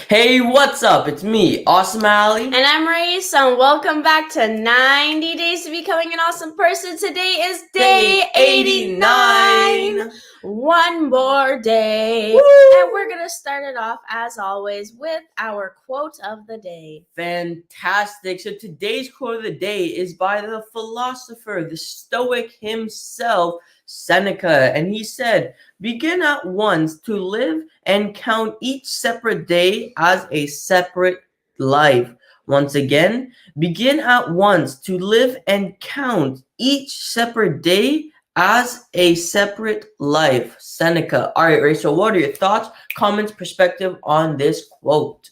Hey, what's up? It's me, Awesome Alley. And I'm Race, and welcome back to 90 Days to Becoming an Awesome Person. Today is day 89. One more day. Woo! And we're going to start it off, as always, with our quote of the day. Fantastic. So today's quote of the day is by the philosopher, the Stoic himself, Seneca. And he said, "Begin at once to live and count each separate day as a separate life." Once again, begin at once to live and count each separate day as a separate life. Seneca. All right, Ray, so what are your thoughts, comments, perspective on this quote?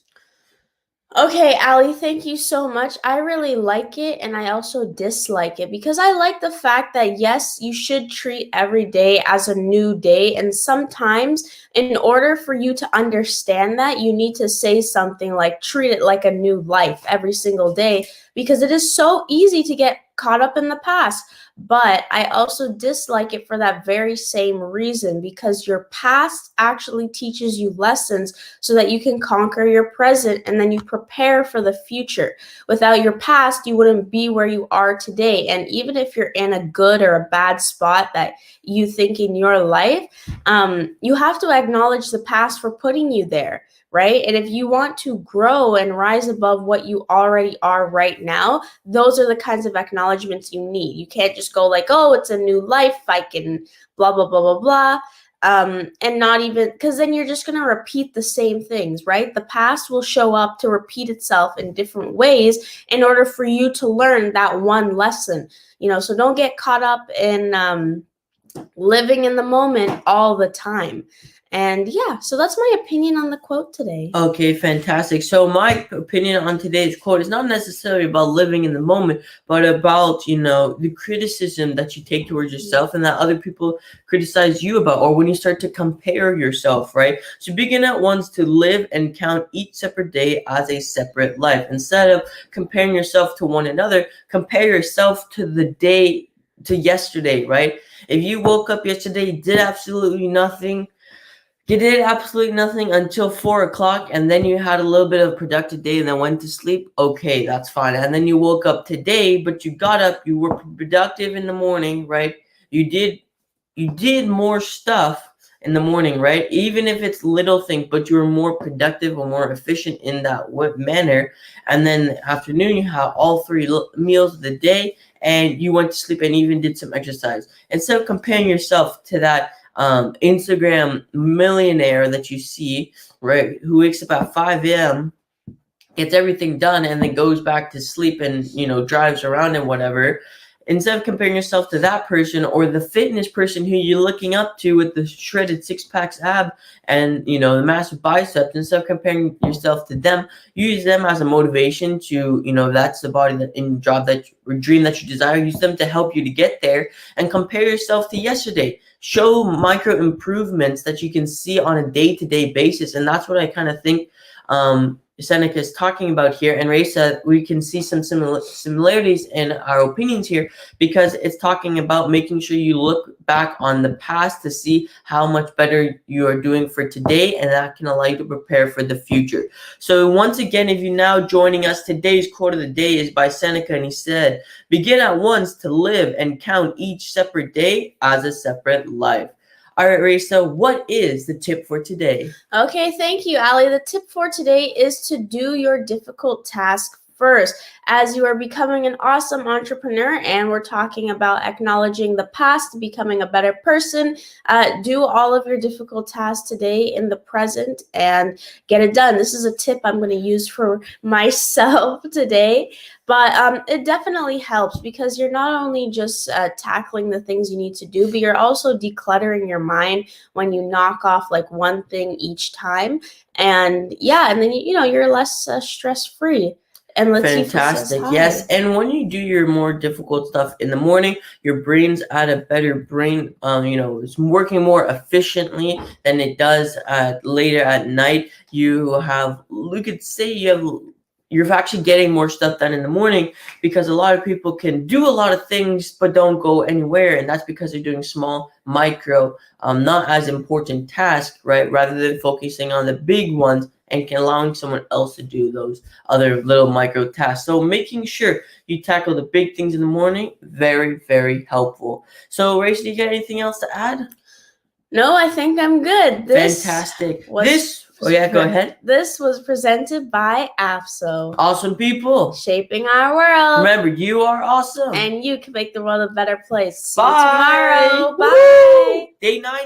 Okay, Allie, thank you so much. I really like it and I also dislike it because I like the fact that, yes, you should treat every day as a new day. And sometimes, in order for you to understand that, you need to say something like treat it like a new life every single day because it is so easy to get caught up in the past. But I also dislike it for that very same reason because your past actually teaches you lessons so that you can conquer your present and then you prepare for the future. Without your past, you wouldn't be where you are today. And even if you're in a good or a bad spot that you think in your life, you have to acknowledge the past for putting you there. Right. And if you want to grow and rise above what you already are right now, those are the kinds of acknowledgments you need. You can't just go like, oh, it's a new life. I can blah, blah, blah, blah, blah. And not even because then you're just going to repeat the same things, right? The past will show up to repeat itself in different ways in order for you to learn that one lesson, so don't get caught up in living in the moment all the time. And yeah, so that's my opinion on the quote today. Okay, fantastic. So my opinion on today's quote is not necessarily about living in the moment, but about, the criticism that you take towards yourself and that other people criticize you about, or when you start to compare yourself, right? So begin at once to live and count each separate day as a separate life. Instead of comparing yourself to one another, compare yourself to the day, to yesterday, right? If you woke up yesterday, did absolutely nothing, you did absolutely nothing until 4 o'clock, and then you had a little bit of a productive day and then went to sleep. Okay, that's fine. And then you woke up today, but you got up, you were productive in the morning, right? You did more stuff in the morning, right? Even if it's little things, but you were more productive or more efficient in that manner. And then afternoon, you have all three meals of the day, and you went to sleep and even did some exercise. Instead of comparing yourself to that Instagram millionaire that you see, right, who wakes up at 5 a.m., gets everything done, and then goes back to sleep and, drives around and whatever. Instead of comparing yourself to that person or the fitness person who you're looking up to with the shredded six-packs ab and, the massive biceps, instead of comparing yourself to them, use them as a motivation to, that's the body that in job that or dream that you desire. Use them to help you to get there and compare yourself to yesterday. Show micro improvements that you can see on a day-to-day basis. And that's what I kind of think Seneca is talking about here. And Ray said we can see some similarities in our opinions here because it's talking about making sure you look back on the past to see how much better you are doing for today, and that can allow you to prepare for the future. So once again, if you're now joining us, today's quote of the day is by Seneca, and he said, "Begin at once to live and count each separate day as a separate life." All right, Risa, what is the tip for today? Okay, thank you, Ali. The tip for today is to do your difficult task first. As you are becoming an awesome entrepreneur and we're talking about acknowledging the past, becoming a better person, do all of your difficult tasks today in the present and get it done. This is a tip I'm going to use for myself today. But it definitely helps because you're not only just tackling the things you need to do, but you're also decluttering your mind when you knock off like one thing each time. And yeah, and then you're less stress-free. And Fantastic. Yes. And when you do your more difficult stuff in the morning, your brain's at a better brain, it's working more efficiently than it does later at night. You could say you're actually getting more stuff done in the morning because a lot of people can do a lot of things but don't go anywhere, and that's because they're doing small micro not as important tasks, right, rather than focusing on the big ones and allowing someone else to do those other little micro tasks. So making sure you tackle the big things in the morning, very, very helpful. So, Race, do you get anything else to add? No, I think I'm good. Fantastic. Oh yeah, go ahead. This was presented by AFSO. Awesome people. Shaping our world. Remember, you are awesome. And you can make the world a better place. See Bye. you tomorrow. Woo! Bye. Day 9.